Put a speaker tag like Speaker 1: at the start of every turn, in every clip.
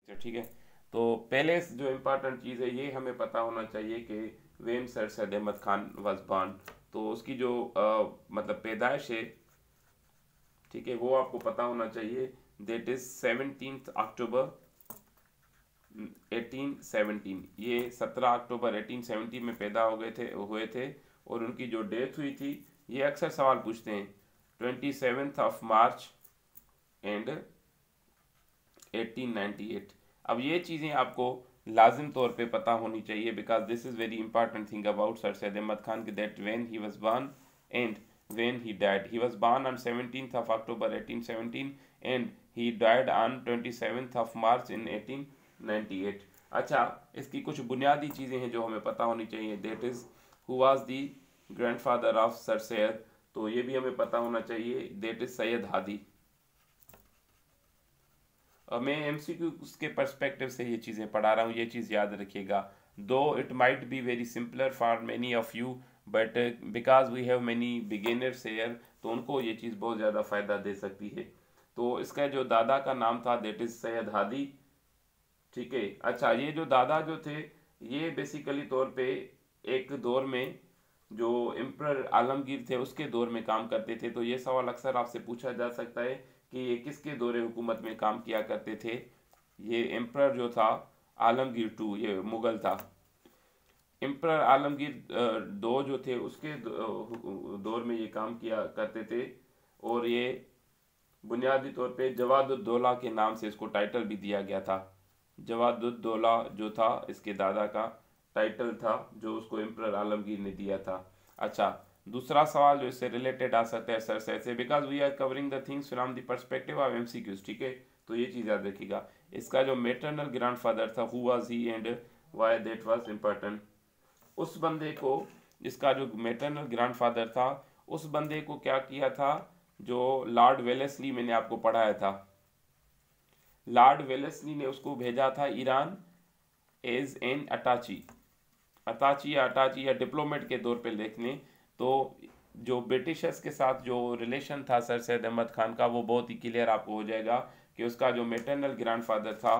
Speaker 1: ठीक है। तो पहले जो इम्पोर्टेंट चीज़ है ये हमें पता होना चाहिए कि when sir Syed Ahmad Khan was born, तो उसकी जो मतलब पैदाइश है, ठीक है, वो आपको पता होना चाहिए। That is 17 October 1817। ये 17 अक्टूबर 1817 में पैदा हो गए थे हुए थे। और उनकी जो डेथ हुई थी, ये अक्सर सवाल पूछते हैं, 27 मार्च एंड 1898। अब ये चीज़ें आपको लाजिम तौर पे पता होनी चाहिए, because this is very important thing about sir Syed Ahmad Khan कि that when he was born and when he died. He was born on 17 October 1817 and he died on 27 March in 1898। अच्छा, इसकी कुछ बुनियादी चीज़ें हैं जो हमें पता होनी चाहिए। That is who was the grandfather of sir Syed, तो ये भी हमें पता होना चाहिए। That is Syed Hadi. मैं एमसीक्यू के पर्सपेक्टिव से ये चीज़ें पढ़ा रहा हूँ, ये चीज़ याद रखिएगा। Though it might be very simpler for many of you, but because we have many beginners here, तो उनको ये चीज़ बहुत ज़्यादा फ़ायदा दे सकती है। तो इसका जो दादा का नाम था दैट इज़ सैयद हादी। ठीक है। अच्छा, ये जो दादा जो थे, ये बेसिकली तौर पे एक दौर में जो एम्परर आलमगीर थे उसके दौर में काम करते थे। तो ये सवाल अक्सर आपसे पूछा जा सकता है कि ये किसके दौरे हुकूमत में काम किया करते थे। ये एम्परर जो था आलमगीर टू, ये मुगल था। एम्परर आलमगीर दो जो थे उसके दौर में ये काम किया करते थे। और ये बुनियादी तौर पे जवादुद्दौला के नाम से इसको टाइटल भी दिया गया था। जवादुद्दौला जो था इसके दादा का टाइटल था, जो उसको एम्परर आलमगीर ने दिया था। अच्छा, दूसरा सवाल जो इससे रिलेटेड आ सकता है सर से, because we are covering the things from the perspective of MCQs. ठीक है, तो ये चीज़ याद रखिएगा। इसका जो मेटरनल ग्रैंडफादर था, who was he and why that was important. उस बंदे को, जिसका जो मेटरनल ग्रैंडफादर था, उस बंदे को क्या किया था, जो लॉर्ड वेलेस्ली मैंने आपको पढ़ाया था, लॉर्ड वेलेस्ली ने उसको भेजा था ईरान एज एन अटाची। अटाची या डिप्लोमेट के तौर पे देखने। तो जो ब्रिटिशर्स के साथ जो रिलेशन था सर सैयद अहमद खान का, वो बहुत ही क्लियर आपको हो जाएगा कि उसका जो मेटरनल ग्रैंडफादर था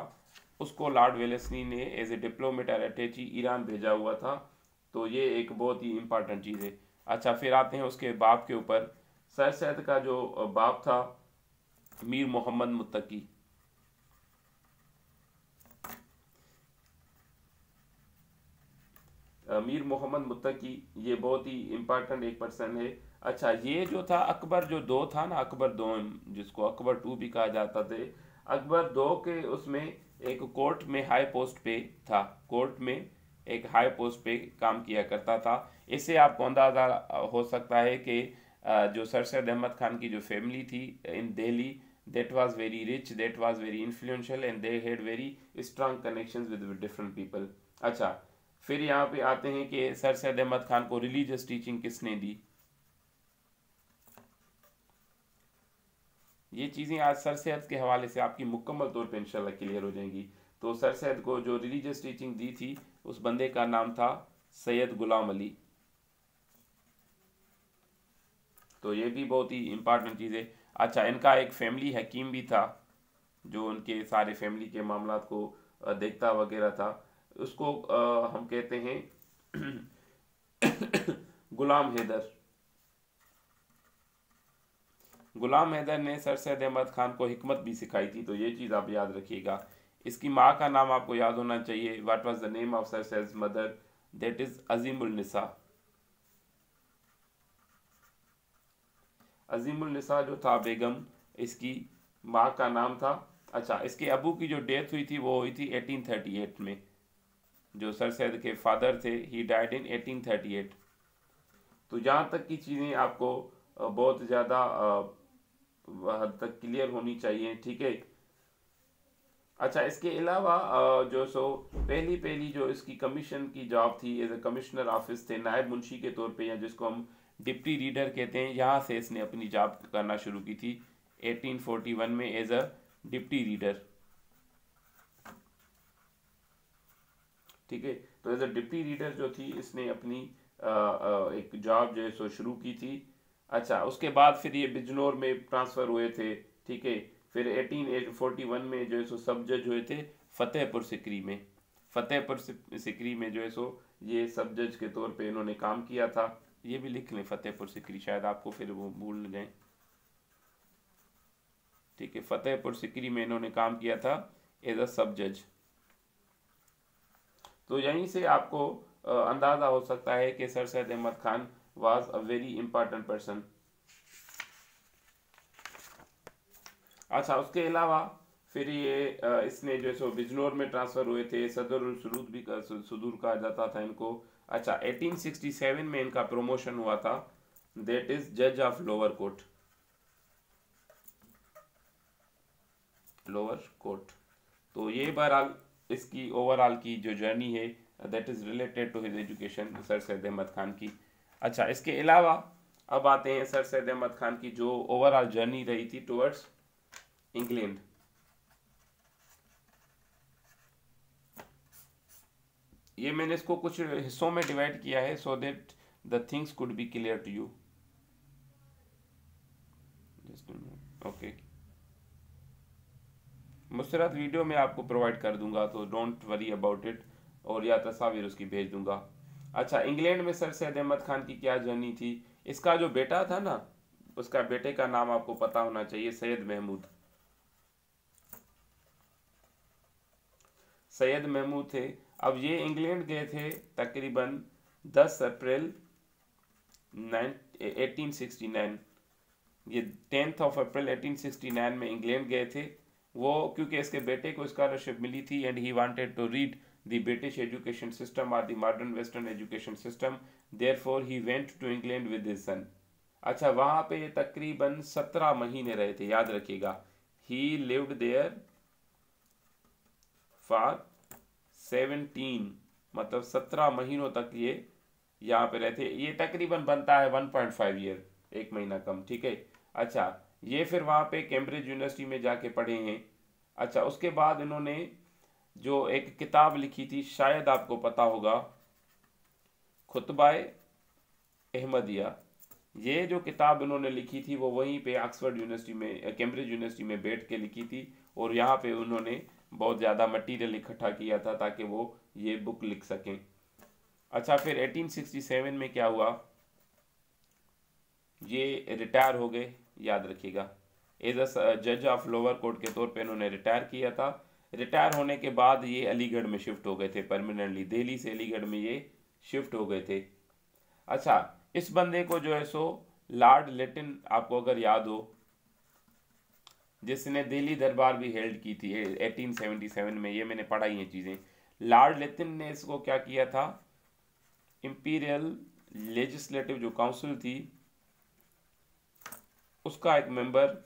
Speaker 1: उसको लॉर्ड वेलेस्ली ने एज ए डिप्लोमेट और अटैची ईरान भेजा हुआ था। तो ये एक बहुत ही इंपॉर्टेंट चीज़ है। अच्छा, फिर आते हैं उसके बाप के ऊपर। सर सैयद का जो बाप था मीर मोहम्मद मुत्तकी। मीर मोहम्मद मुत्तकी, ये बहुत ही इम्पोर्टेंट एक पर्सन है। अच्छा, ये जो था अकबर जो दो था ना, अकबर दो, जिसको अकबर टू भी कहा जाता थे, अकबर दो के उसमें एक कोर्ट में हाई पोस्ट पे था, कोर्ट में एक हाई पोस्ट पे काम किया करता था। इससे आपको अंदाज़ा हो सकता है कि जो सर सैयद अहमद खान की जो फैमिली थी इन Delhi, that was very rich, that was very influential and they had very strong connections with different people। अच्छा, फिर यहाँ पे आते हैं कि सर सैयद अहमद खान को रिलीजियस टीचिंग किसने दी। ये चीज़ें आज सर सैयद के हवाले से आपकी मुकम्मल तौर पे इंशाल्लाह क्लियर हो जाएंगी। तो सर सैयद को जो रिलीजियस टीचिंग दी थी, उस बंदे का नाम था सैयद गुलाम अली। तो ये भी बहुत ही इंपॉर्टेंट चीज़ है। अच्छा, इनका एक फैमिली हकीम भी था, जो उनके सारे फैमिली के मामलात को देखता वगैरह था। उसको हम कहते हैं गुलाम हैदर। गुलाम हैदर ने सर सैयद अहमद खान को हिकमत भी सिखाई थी, तो ये चीज़ आप याद रखिएगा। इसकी माँ का नाम आपको याद होना चाहिए। What was the name of sir Syed mother, that is Azimul Nisa. Azimul Nisa जो था बेगम, इसकी माँ का नाम था। अच्छा, इसके अबू की जो डेथ हुई थी वो हुई थी 1838 में। जो सर सैयद के फादर थे, ही डाइड इन 1838। तो जहाँ तक की चीज़ें आपको बहुत ज़्यादा हद तक क्लियर होनी चाहिए। ठीक है। अच्छा, इसके अलावा जो सो पहली पहली जो इसकी कमीशन की जॉब थी, एज ए कमिश्नर ऑफिस थे, नायब मुंशी के तौर पे, या जिसको हम डिप्टी रीडर कहते हैं, यहाँ से इसने अपनी जॉब करना शुरू की थी 1841 में एज अ डिप्टी रीडर। ठीक है। तो एज अ डिप्टी रीडर जो थी, इसने अपनी एक जॉब जो है सो शुरू की थी। अच्छा, उसके बाद फिर ये बिजनौर में ट्रांसफ़र हुए थे। ठीक है। फिर 1841 में जो है सो सब जज हुए थे फतेहपुर सिकरी में। फतेहपुर सिकरी में जो है सो ये सब जज के तौर पे इन्होंने काम किया था। ये भी लिख लें फतेहपुर सिकरी, शायद आपको फिर वो भूल न जाए। ठीक है, फतेहपुर सिकरी में इन्होंने काम किया था एज अ सब जज। तो यहीं से आपको अंदाजा हो सकता है कि sir Syed Ahmad Khan was a very important person. अच्छा, उसके अलावा फिर ये इसने जो है सो बिजनौर में ट्रांसफर हुए थे। सदरुल सुरूद भी सुदूर कहा जाता था इनको। अच्छा, 1867 में इनका प्रमोशन हुआ था, दैट इज जज of lower court. Lower court. तो ये बहरहाल इसकी ओवरऑल की जो जर्नी है that is related to his education, sir Syed Ahmad Khan की। अच्छा, इसके अलावा अब आते हैं सर सैयद अहमद खान की जो ओवरऑल जर्नी रही थी टुवर्ड्स इंग्लैंड। ये मैंने इसको कुछ हिस्सों में डिवाइड किया है so that the things could be clear to you. Okay, मुस्तरद वीडियो में आपको प्रोवाइड कर दूंगा, तो डोंट वरी अबाउट इट, और या तस्वीर उसकी भेज दूंगा। अच्छा, इंग्लैंड में सर सैयद अहमद खान की क्या जर्नी थी। इसका जो बेटा था ना, उसका बेटे का नाम आपको पता होना चाहिए, सैयद महमूद। सैयद महमूद थे। अब ये इंग्लैंड गए थे तकरीबन 10 अप्रैल 1869। ये 10 अप्रैल 1869 में इंग्लैंड गए थे वो, क्योंकि इसके बेटे को स्कॉलरशिप मिली थी and he wanted to read the British education system और the modern western education system, therefore he went to England with his son. अच्छा, वहां पे ये तकरीबन 17 महीने रहे थे, याद रखिएगा। ही लिव्ड देयर फॉर 17, मतलब 17 महीनों तक ये यहाँ पे रहते। ये तकरीबन बनता है 1.5 ईयर, 1 महीना कम। ठीक है। अच्छा, ये फिर वहाँ पे कैम्ब्रिज यूनिवर्सिटी में जाके पढ़े हैं। अच्छा, उसके बाद इन्होंने जो एक किताब लिखी थी, शायद आपको पता होगा, खुतबाए अहमदिया। ये जो किताब इन्होंने लिखी थी वो वहीं पे ऑक्सफोर्ड यूनिवर्सिटी में, कैम्ब्रिज यूनिवर्सिटी में बैठ के लिखी थी, और यहाँ पे उन्होंने बहुत ज़्यादा मटेरियल इकट्ठा किया था ताकि वो ये बुक लिख सकें। अच्छा, फिर 1867 में क्या हुआ, ये रिटायर हो गए, याद रखिएगा। एज अ जज ऑफ लोअर कोर्ट के तौर पे इन्होंने रिटायर किया था। रिटायर होने के बाद ये अलीगढ़ में शिफ्ट हो गए थे परमानेंटली, दिल्ली से अलीगढ़ में ये शिफ्ट हो गए थे। अच्छा, इस बंदे को जो है सो लॉर्ड लिटिन, आपको अगर याद हो, जिसने दिल्ली दरबार भी हेल्ड की थी 1877 में, ये मैंने पढ़ाई हैं चीज़ें। लॉर्ड लिटिन ने इसको क्या किया था, इंपीरियल लेजिस्लेटिव जो काउंसिल थी उसका एक मेंबर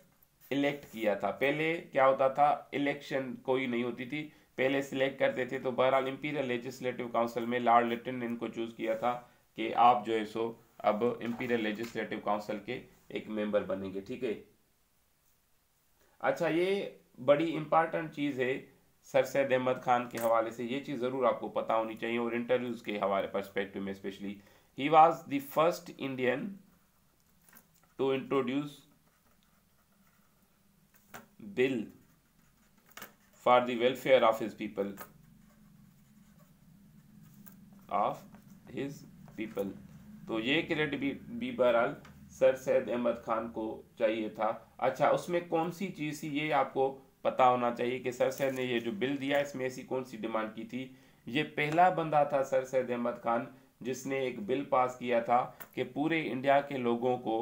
Speaker 1: इलेक्ट किया था। पहले क्या होता था, इलेक्शन कोई नहीं होती थी, पहले सिलेक्ट करते थे। तो बहरहाल इंपीरियल लेजिस्लेटिव काउंसिल में लॉर्ड लिटिन ने इनको चूज किया था कि आप जो है सो अब इंपीरियल लेजिस्लेटिव काउंसिल के एक मेंबर बनेंगे। ठीक है। अच्छा, ये बड़ी इंपॉर्टेंट चीज़ है सर सैयद अहमद खान के हवाले से, ये चीज़ ज़रूर आपको पता होनी चाहिए, और इंटरव्यूज़ के हवाले पर्सपेक्टिव में specially. He was the first Indian to introduce bill for the welfare of his people, तो ये क्रेडिट भी बहरहाल सर सैयद अहमद खान को चाहिए था। अच्छा, उसमें कौन सी चीज़ थी ये आपको पता होना चाहिए कि सर सैयद ने ये जो बिल दिया इसमें ऐसी कौन सी डिमांड की थी। ये पहला बंदा था सर सैयद अहमद खान जिसने एक बिल पास किया था कि पूरे इंडिया के लोगों को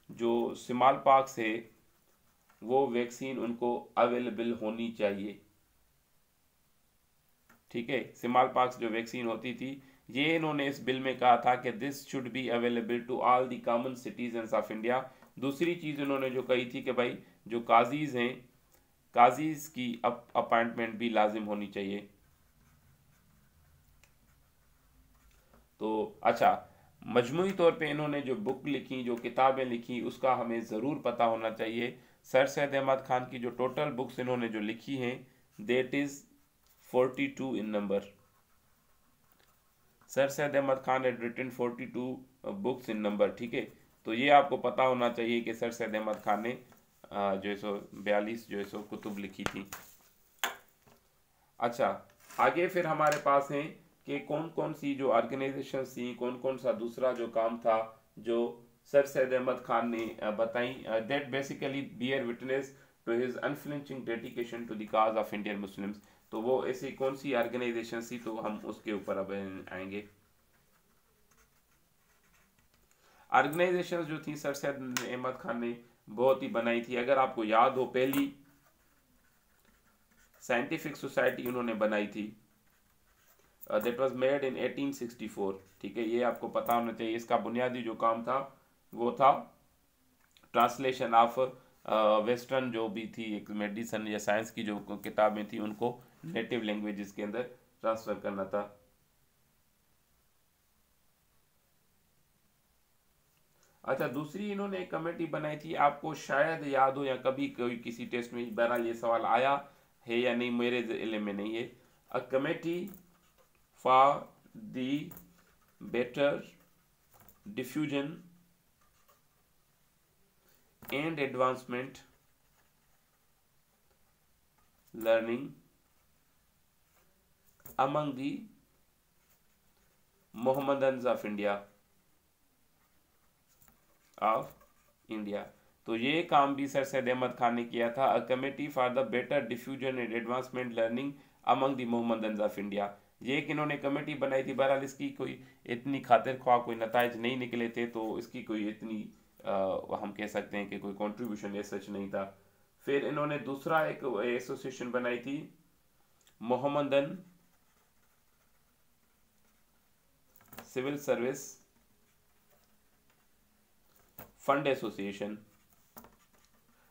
Speaker 1: जो स्मॉल पॉक्स है वो वैक्सीन उनको अवेलेबल होनी चाहिए। ठीक है, स्मॉल पॉक्स जो वैक्सीन होती थी, ये इन्होंने इस बिल में कहा था कि this should be available to all the common citizens of India. दूसरी चीज़ इन्होंने जो कही थी कि भाई जो काजीज़ हैं, काजीज़ की अपॉइंटमेंट भी लाजिम होनी चाहिए। तो अच्छा, मजमूई तौर पे इन्होंने जो बुक लिखी, जो किताबें लिखी, उसका हमें ज़रूर पता होना चाहिए। सर सैयद अहमद खान की जो टोटल बुक्स इन्होंने जो लिखी हैं that is 42 in number. Sir Syed Ahmad Khan had written 42 books in number. ठीक है, तो ये आपको पता होना चाहिए कि सर सैयद अहमद खान ने जो है सो 42 जो है सो कुतुब लिखी थी। अच्छा, आगे फिर हमारे पास हैं कि कौन कौन सी जो ऑर्गेनाइजेशन थी, कौन कौन सा दूसरा जो काम था जो सर सैयद अहमद खान ने बताई, that basically bear witness to his unflinching dedication to the cause of Indian Muslims. तो वो ऐसी कौन सी ऑर्गेनाइजेशन थी, तो हम उसके ऊपर अब आएंगे। ऑर्गेनाइजेशन जो थी सर सैयद अहमद खान ने बहुत ही बनाई थी। अगर आपको याद हो, पहली साइंटिफिक सोसाइटी उन्होंने बनाई थी, दैट वाज मेड इन 1864। ठीक है, ये आपको पता होना चाहिए। इसका बुनियादी जो काम था वो था ट्रांसलेशन ऑफ वेस्टर्न जो भी थी एक मेडिसन या साइंस की जो किताबें थी उनको नेटिव लैंग्वेजेस के अंदर ट्रांसफर करना था। अच्छा, दूसरी इन्होंने एक कमेटी बनाई थी, आपको शायद याद हो या कभी कोई किसी टेस्ट में बहरहाल ये सवाल आया है या नहीं, मेरे इल्म में नहीं है। A committee for the better diffusion and advancement learning among the Mohammedans of India. तो ये काम भी सर सैयद अहमद खान ने किया था। A committee for the better diffusion and advancement learning among the Mohammedans of India, ये एक इन्होंने कमेटी बनाई थी। बहरहाल इसकी कोई इतनी खातिर ख्वाह कोई नताइज नहीं निकले थे, तो इसकी कोई इतनी हम कह सकते हैं कि कोई कंट्रीब्यूशन ये सच नहीं था। फिर इन्होंने दूसरा एक एसोसिएशन बनाई थी, Mohammedan civil service fund association.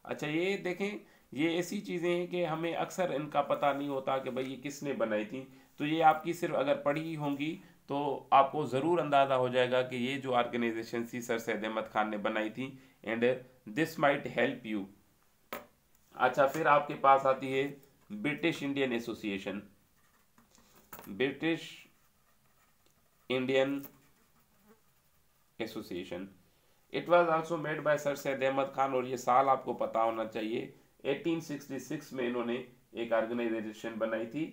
Speaker 1: अच्छा, ये देखें, ये ऐसी चीज़ें हैं कि हमें अक्सर इनका पता नहीं होता कि भाई ये किसने बनाई थी। तो ये आपकी सिर्फ अगर पढ़ी होंगी तो आपको ज़रूर अंदाज़ा हो जाएगा कि ये जो ऑर्गेनाइजेशन थी सर सैयद अहमद खान ने बनाई थी, and this might help you. अच्छा, फिर आपके पास आती है British Indian association. British Indian association, it was also made by sir Syed Ahmad Khan, और ये साल आपको पता होना चाहिए 1866 में इन्होंने एक ऑर्गेनाइजेशन बनाई थी,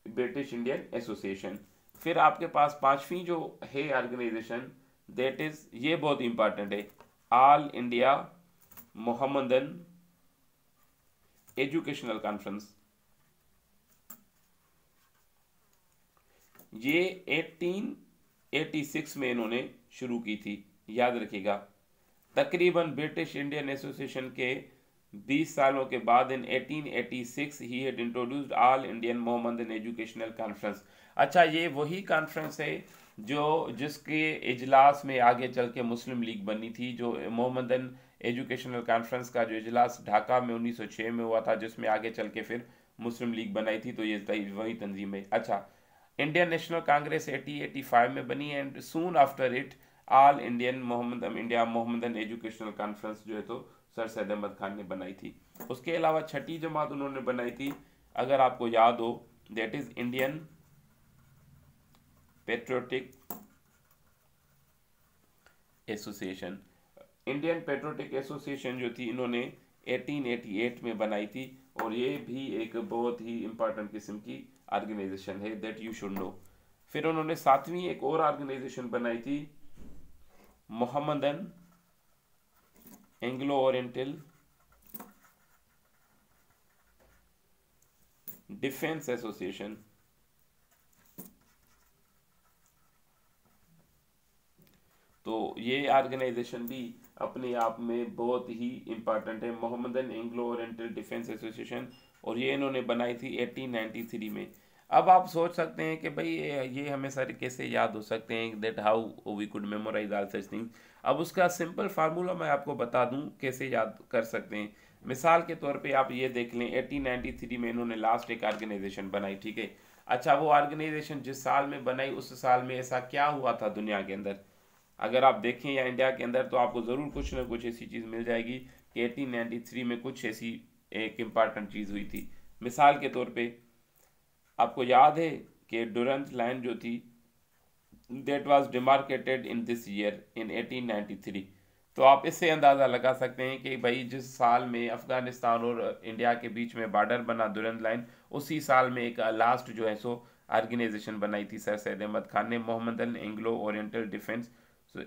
Speaker 1: ब्रिटिश इंडियन एसोसिएशन। फिर आपके पास पांचवी जो है ऑर्गेनाइजेशन, दैट इज, ये बहुत इंपॉर्टेंट है, all India Mohammedan educational conference. ये 1886 में इन्होंने शुरू की थी, याद रखिएगा। तकरीबन ब्रिटिश इंडियन एसोसिएशन के 20 सालों के बाद इन 1886 he had introduced all Indian Mohammedan educational conference. अच्छा, ये वही कॉन्फ्रेंस है जो जिसके इजलास में आगे चल के मुस्लिम लीग बनी थी। जो मोहम्मदन एजुकेशनल कॉन्फ्रेंस का जो इजलास ढाका में 1906 में हुआ था, जिसमें आगे चल के फिर मुस्लिम लीग बनाई थी, तो ये वही तंजीम है। अच्छा, इंडियन नेशनल कांग्रेस 1885 में बनी, and soon after it all Indian Mohammedan educational conference जो है तो सर सैयद अहमद खान ने बनाई थी। उसके अलावा छठी जमात उन्होंने बनाई थी, अगर आपको याद हो, that is Indian patriotic association. Indian patriotic association जो थी इन्होंने 1888 में बनाई थी, और ये भी एक बहुत ही इंपॉर्टेंट किस्म की ऑर्गेनाइजेशन है, दैट यू शुड नो। फिर उन्होंने सातवीं एक और ऑर्गेनाइजेशन बनाई थी, Mohammedan Anglo oriental defence association. तो ये ऑर्गेनाइजेशन भी अपने आप में बहुत ही इंपॉर्टेंट है, Mohammedan Anglo oriental defence association, और ये इन्होंने बनाई थी 1893 में। अब आप सोच सकते हैं कि भाई ये हमें सारे कैसे याद हो सकते हैं, that how we could memorize all such things. अब उसका सिंपल फार्मूला मैं आपको बता दूं कैसे याद कर सकते हैं। मिसाल के तौर पे आप ये देख लें, 1893 में इन्होंने लास्ट एक ऑर्गेनाइजेशन बनाई, ठीक है। अच्छा, वो ऑर्गेनाइजेशन जिस साल में बनाई उस साल में ऐसा क्या हुआ था दुनिया के अंदर, अगर आप देखें या इंडिया के अंदर, तो आपको ज़रूर कुछ ना कुछ ऐसी चीज़ मिल जाएगी कि 1893 में कुछ ऐसी एक इम्पॉर्टेंट चीज़ हुई थी। मिसाल के तौर पे आपको याद है कि डुरंट लाइन जो थी, that was demarcated in this year in 1893। तो आप इससे अंदाज़ा लगा सकते हैं कि भाई जिस साल में अफ़गानिस्तान और इंडिया के बीच में बॉर्डर बना दुरंत लाइन, उसी साल में एक लास्ट जो है सो ऑर्गेनाइजेशन बनाई थी सर सैयद अहमद खान ने, Mohammedan Anglo oriental defence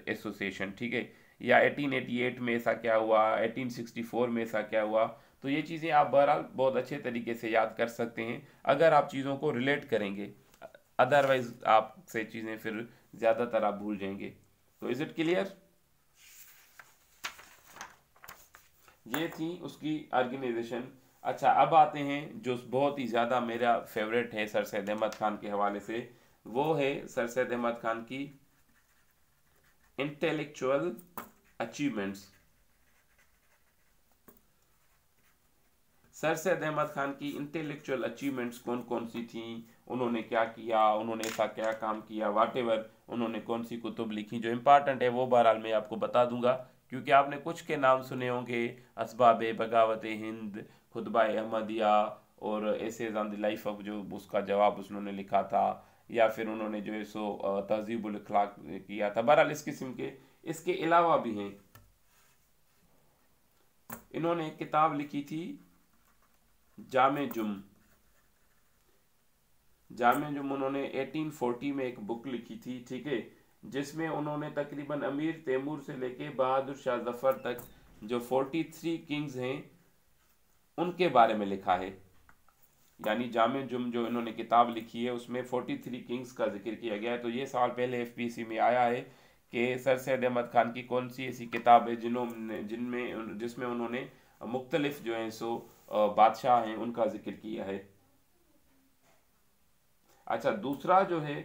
Speaker 1: association, ठीक है। या 1888 में ऐसा क्या हुआ, 1864 में ऐसा क्या हुआ। तो ये चीज़ें आप बहरहाल बहुत अच्छे तरीके से याद कर सकते हैं अगर आप चीज़ों को रिलेट करेंगे, अदरवाइज आपसे चीज़ें फिर ज़्यादातर आप भूल जाएंगे। तो इज़ इट क्लियर? ये थी उसकी ऑर्गेनाइजेशन। अच्छा, अब आते हैं जो बहुत ही ज़्यादा मेरा फेवरेट है सर सैयद अहमद खान के हवाले से, वो है सर सैयद अहमद खान की intellectual achievements. Sir Syed Ahmad Khan की इंटेलेक्चुअल अचीवमेंट्स कौन कौन सी थी, उन्होंने क्या किया, उन्होंने ऐसा क्या काम किया, वाटेवर उन्होंने कौन सी कुतुब लिखी, जो इम्पार्टेंट है वो बहरहाल मैं आपको बता दूंगा। क्योंकि आपने कुछ के नाम सुने होंगे, असबाब बगावत हिंद, खुतबा अहमदिया, और ऐसे द लाइफ ऑफ, जो उसका जवाब उन्होंने लिखा था, या फिर उन्होंने जो है सो तहजीबुल अखलाक किया था। बहरहाल इस किस्म के इसके अलावा भी हैं। इन्होंने एक किताब लिखी थी जामे जुम। जामे जुम उन्होंने 1840 में एक बुक लिखी थी, ठीक है, जिसमें उन्होंने तकरीबन अमीर तैमूर से लेके बहादुर शाह जफर तक जो 43 किंग्स हैं उनके बारे में लिखा है। यानी जामे जुम जो इन्होंने किताब लिखी है उसमें 43 किंग्स का जिक्र किया गया है। तो ये सवाल पहले एफपीसी में आया है कि सर सैयद अहमद खान की कौन सी ऐसी किताब है जिसमें उन्होंने मुख्तलिफ जो है सो बादशाह हैं उनका जिक्र किया है। अच्छा, दूसरा जो है,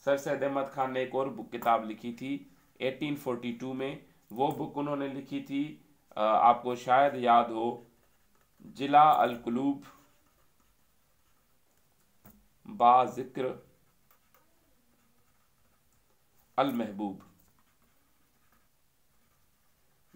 Speaker 1: सर सैयद अहमद खान ने एक और बुक किताब लिखी थी 1842 में। वो बुक उन्होंने लिखी थी, आपको शायद याद हो, जिला अल कुलूब बा जिक्र अल महबूब।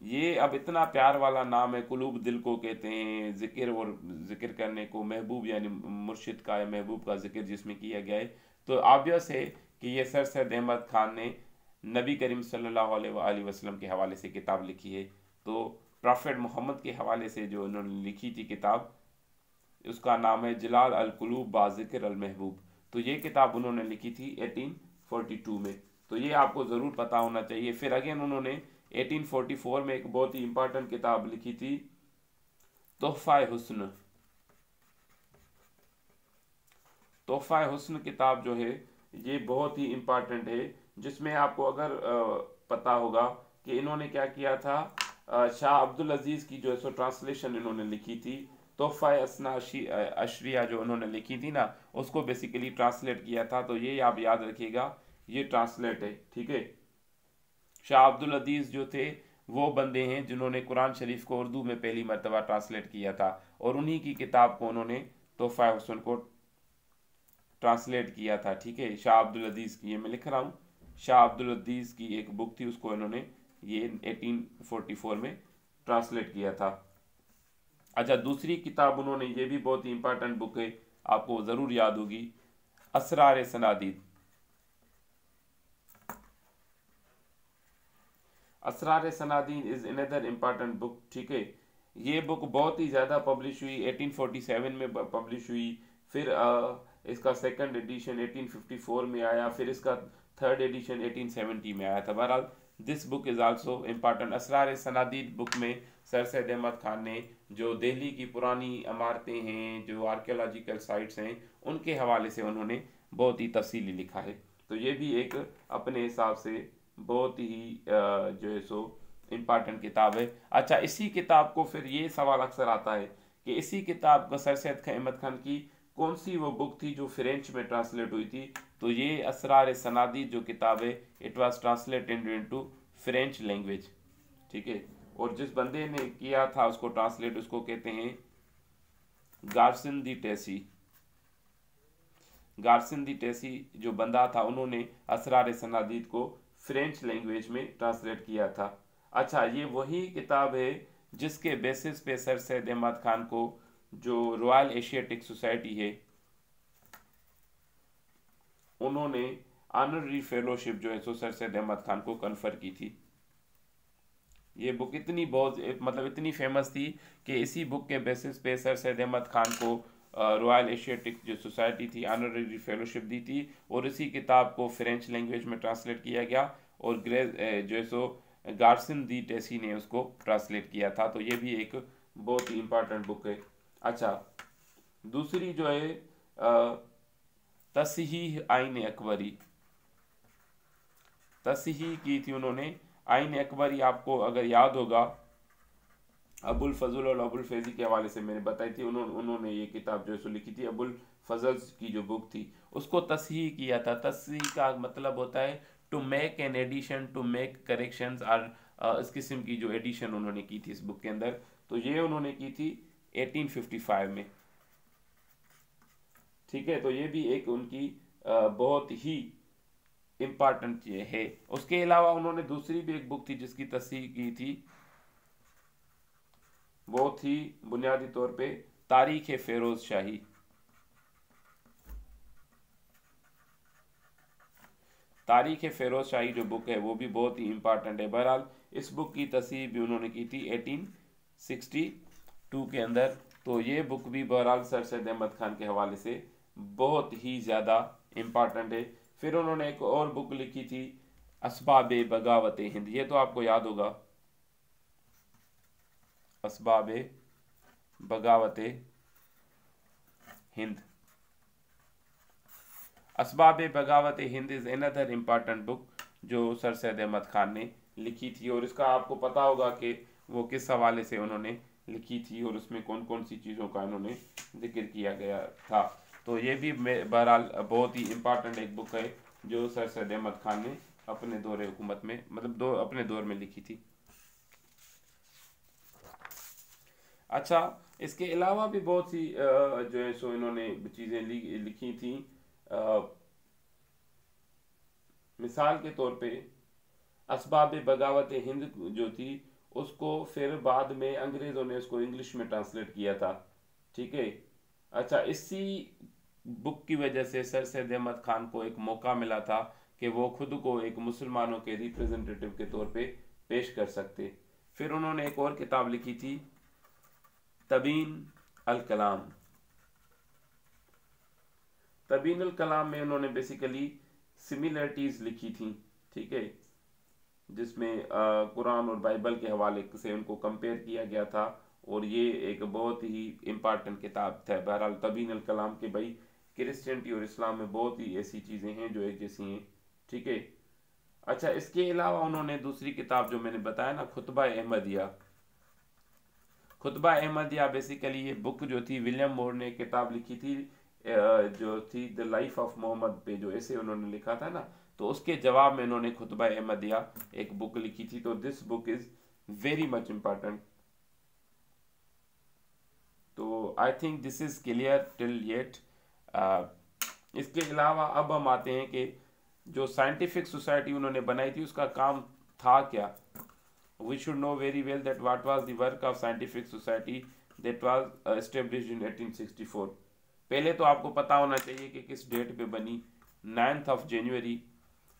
Speaker 1: ये अब इतना प्यार वाला नाम है, कुलूब दिल को कहते हैं, जिक्र और जिक्र करने को, महबूब यानी मुर्शिद का या महबूब का जिक्र जिसमें किया गया है। तो ऑब्वियस है कि ये सर सैयद अहमद खान ने नबी करीम सल्लल्लाहु अलैहि वसल्लम के हवाले से किताब लिखी है। तो प्रॉफेट मोहम्मद के हवाले से जो उन्होंने लिखी थी किताब, उसका नाम है जलाल अल कुलूब बा जिक्र अल महबूब। तो ये किताब उन्होंने लिखी थी 1842 में। तो ये आपको ज़रूर पता होना चाहिए। फिर अगेन उन्होंने 1844 में एक बहुत ही इंपॉर्टेंट किताब लिखी थी, तोहफा हुस्न। तोहफा हुस्न किताब जो है ये बहुत ही इंपॉर्टेंट है, जिसमें आपको अगर पता होगा कि इन्होंने क्या किया था, शाह अब्दुल अजीज़ की जो है सो ट्रांसलेशन इन्होंने लिखी थी। तोहफा असना अशरिया जो उन्होंने लिखी थी ना, उसको बेसिकली ट्रांसलेट किया था। तो ये आप याद रखिएगा, ये ट्रांसलेट है, ठीक है। शाह अब्दुल अजीज़ जो थे वो बंदे हैं जिन्होंने कुरान शरीफ को उर्दू में पहली मरतबा ट्रांसलेट किया था, और उन्हीं की किताब को उन्होंने तोहफा हुस्न को ट्रांसलेट किया था, ठीक है। शाह अब्दुल अजीज़ की, ये मैं लिख रहा हूँ, शाह अब्दुल अजीज़ की एक बुक थी, उसको इन्होंने ये 1844 में ट्रांसलेट किया था। अच्छा, दूसरी किताब उन्होंने, ये भी बहुत ही इंपॉर्टेंट बुक है, आपको ज़रूर याद होगी, Asrar सनादीद। Asrar सनादीद is another important book, ठीक है। ये बुक बहुत ही ज़्यादा पब्लिश हुई, 1847 में पब्लिश हुई, फिर इसका सेकंड एडिशन 1854 में आया, फिर इसका थर्ड एडिशन 1870 में आया था। बहरहाल this book is also important. Asrar Sanadid book में सर सैयद अहमद खान ने जो दिल्ली की पुरानी इमारतें हैं, जो आर्कियोलॉजिकल साइट्स हैं, उनके हवाले से उन्होंने बहुत ही तफसीली लिखा है। तो ये भी एक अपने हिसाब से बहुत ही जो है सो इम्पॉर्टेंट किताब है। अच्छा, इसी किताब को फिर ये सवाल अक्सर आता है कि इसी किताब को सर सैयद अहमद खान की कौन सी वो बुक थी जो फ्रेंच में ट्रांसलेट हुई थी। तो ये असरार सनादी जो किताब है, it was translated into French language, ठीक है। और जिस बंदे ने किया था उसको ट्रांसलेट, उसको कहते हैं गार्सिन दी टेसी। गार्सिन दी टेसी जो बंदा था, उन्होंने असरार सनादीद को फ्रेंच लैंग्वेज में ट्रांसलेट किया था। अच्छा, ये वही किताब है जिसके बेसिस पे सर सैयद अहमद खान को जो रॉयल एशियाटिक सोसाइटी है, उन्होंने ऑनररी फेलोशिप जो है सो सर सैयद अहमद खान को कन्फर की थी। ये बुक इतनी बहुत मतलब इतनी फेमस थी कि इसी बुक के बेसिस पे सर सैयद अहमद खान को रॉयल एशियाटिक जो सोसाइटी थी ऑनररी फेलोशिप दी थी, और इसी किताब को फ्रेंच लैंग्वेज में ट्रांसलेट किया गया, और जो है सो गार्सिन दी टेसी ने उसको ट्रांसलेट किया था। तो ये भी एक बहुत ही इंपॉर्टेंट बुक है। अच्छा, दूसरी जो है तस्हीह आइन अकबरी, तस्हीह की थी उन्होंने। आइन अकबरी आपको अगर याद होगा अबुल फजल और अबुल फैजी के हवाले से मैंने बताई थी, उन्होंने ये किताब जो है सो लिखी थी। अबुल फजल की जो बुक थी उसको तस्हीह किया था। तस्हीह का मतलब होता है to make an addition, to make corrections, और इस किस्म की जो एडिशन उन्होंने की थी इस बुक के अंदर, तो ये उन्होंने की थी 1855 में। ठीक है, तो ये भी एक उनकी बहुत ही इम्पॉर्टेंट है। उसके अलावा उन्होंने दूसरी भी एक बुक थी जिसकी तस्हीह की थी, वो थी बुनियादी तौर पे तारीख फेरोज शाही। तारीख फेरोज शाही जो बुक है वो भी बहुत ही इंपॉर्टेंट है। बहरहाल इस बुक की तस्हीह भी उन्होंने की थी 1862 के अंदर। तो ये बुक भी बहरहाल सर सैयद अहमद खान के हवाले से बहुत ही ज़्यादा इम्पॉर्टेंट है। फिर उन्होंने एक और बुक लिखी थी असबाब बगावत हिंद, ये तो आपको याद होगा, असबाब बगावत हिंद। असबाब बगावत Hind is another important book जो सर सैयद अहमद खान ने लिखी थी, और इसका आपको पता होगा कि वो किस हवाले से उन्होंने लिखी थी और उसमें कौन कौन सी चीज़ों का उन्होंने जिक्र किया गया था। तो ये भी बहरहाल बहुत ही इम्पॉर्टेंट एक बुक है जो सर सैयद अहमद खान ने अपने दौरे हुकूमत में, मतलब अपने दौर में लिखी थी। अच्छा, इसके अलावा भी बहुत सी जो है सो इन्होंने चीज़ें लिखी थी। मिसाल के तौर पे असबाब बगावत हिंद जो थी उसको फिर बाद में अंग्रेज़ों ने उसको इंग्लिश में ट्रांसलेट किया था। ठीक है। अच्छा, इसी बुक की वजह से सर सैयद अहमद खान को एक मौका मिला था कि वो खुद को एक मुसलमानों के रिप्रेजेंटेटिव के तौर पे पेश कर सकते। फिर उन्होंने एक और किताब लिखी थी तबीन अल कलाम। तबीन अल कलाम में उन्होंने बेसिकली सिमिलरिटीज लिखी थी। ठीक है, जिसमें कुरान और बाइबल के हवाले से उनको कंपेयर किया गया था, और ये एक बहुत ही इम्पॉर्टेंट किताब था। बहरहाल तबीन अल कलाम के भाई क्रिश्चियनिटी और इस्लाम में बहुत ही ऐसी चीज़ें हैं जो एक जैसी हैं। ठीक है। अच्छा, इसके अलावा उन्होंने दूसरी किताब जो मैंने बताया ना, खुतबा अहमदिया। खुतबा अहमदिया बेसिकली ये बुक जो थी विलियम मोर ने किताब लिखी थी जो थी द लाइफ ऑफ मोहम्मद पे जो ऐसे उन्होंने लिखा था ना, तो उसके जवाब में उन्होंने खुतबा अहमदिया एक बुक लिखी थी। तो this book is very much important. तो I think this is clear till yet. इसके अलावा अब हम आते हैं कि जो साइंटिफिक सोसाइटी उन्होंने बनाई थी उसका काम था क्या। We should know very well that what was the work of scientific society that was established in 1864। पहले तो आपको पता होना चाहिए कि किस डेट पे बनी, 9 जनवरी।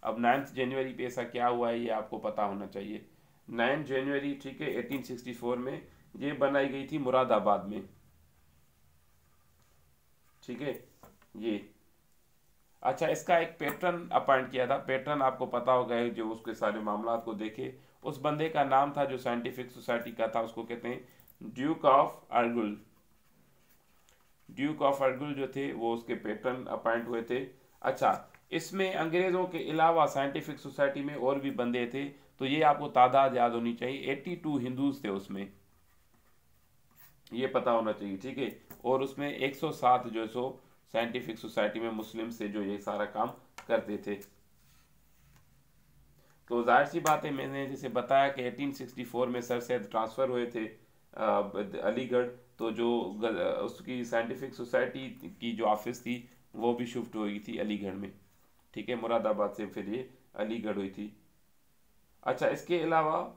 Speaker 1: अब 9 जनवरी पे ऐसा क्या हुआ है ये आपको पता होना चाहिए। 9 जनवरी, ठीक है, 1864 में ये बनाई गई थी मुरादाबाद में। ठीक है, ये अच्छा, इसका एक पैटर्न अपॉइंट किया था। पैटर्न आपको पता होगा जो उसके सारे मामला को देखे। उस बंदे का नाम था जो साइंटिफिक सोसाइटी का था, उसको कहते हैं ड्यूक ऑफ अर्गुल। ड्यूक ऑफ अर्गुल जो थे वो उसके पैटर्न अपॉइंट हुए थे। अच्छा, इसमें अंग्रेजों के अलावा साइंटिफिक सोसाइटी में और भी बंदे थे, तो ये आपको तादाद याद होनी चाहिए। 82 हिंदूज थे उसमें, ये पता होना चाहिए। ठीक है, और उसमें 107 जो है सो साइंटिफिक सोसाइटी में मुस्लिम से जो ये सारा काम करते थे। तो जाहिर सी बात है, मैंने जैसे बताया कि 1864 में सर सैयद ट्रांसफ़र हुए थे अलीगढ़, तो जो उसकी साइंटिफिक सोसाइटी की जो ऑफिस थी वो भी शिफ्ट हुई थी अलीगढ़ में। ठीक है, मुरादाबाद से फिर ये अलीगढ़ हुई थी। अच्छा, इसके अलावा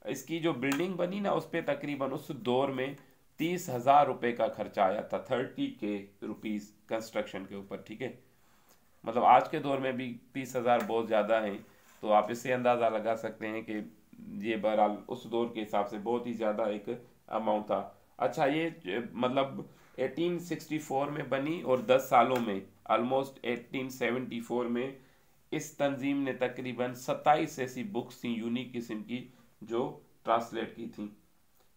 Speaker 1: इसकी जो बिल्डिंग बनी ना उस पर तकरीबन उस दौर में 30,000 रुपये का खर्चा आया था। 30K रुपीज़ कंस्ट्रक्शन के ऊपर। ठीक है, मतलब आज के दौर में भी 30,000 बहुत ज़्यादा हैं, तो आप इससे अंदाज़ा लगा सकते हैं कि ये बहरहाल उस दौर के हिसाब से बहुत ही ज़्यादा एक अमाउंट था। अच्छा, ये मतलब 1864 में बनी और 10 सालों में ऑलमोस्ट 1874 में इस तंजीम ने तकरीबन 27 ऐसी बुक्स थी यूनिक किस्म की जो ट्रांसलेट की थी।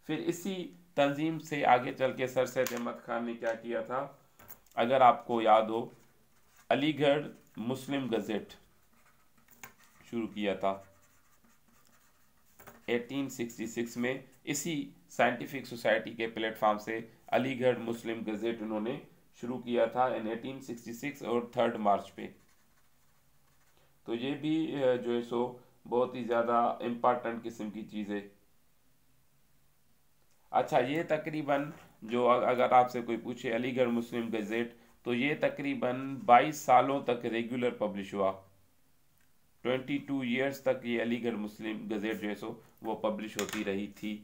Speaker 1: फिर इसी तंजीम से आगे चल के सर सैयद अहमद खान ने क्या किया था, अगर आपको याद हो, अलीगढ़ मुस्लिम गज़ेट शुरू किया था 1866 में। इसी साइंटिफिक सोसाइटी के प्लेटफॉर्म से अलीगढ़ मुस्लिम गज़ेट उन्होंने शुरू किया था इन 1866 और 3 मार्च पे। तो ये भी जो है सो बहुत ही ज़्यादा इम्पॉर्टेंट किस्म की चीज़ है। अच्छा, ये तकरीबन जो अगर आपसे कोई पूछे अलीगढ़ मुस्लिम गज़ेट, तो ये तकरीबन 22 सालों तक रेगुलर पब्लिश हुआ। 22 ईयर्स तक ये अलीगढ़ मुस्लिम गज़ेट जो है सो वो पब्लिश होती रही थी।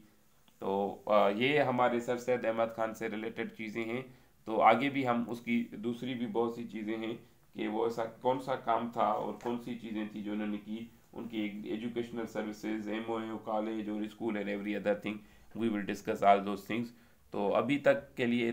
Speaker 1: तो ये हमारे सर सैयद अहमद खान से रिलेटेड चीज़ें हैं। तो आगे भी हम उसकी दूसरी भी बहुत सी चीज़ें हैं कि वो ऐसा कौन सा काम था और कौन सी चीज़ें थी जो उन्होंने की, उनकी एजुकेशनल सर्विसेज, MOU कॉलेज और school and every other thing, we will discuss all those things. तो अभी तक के लिए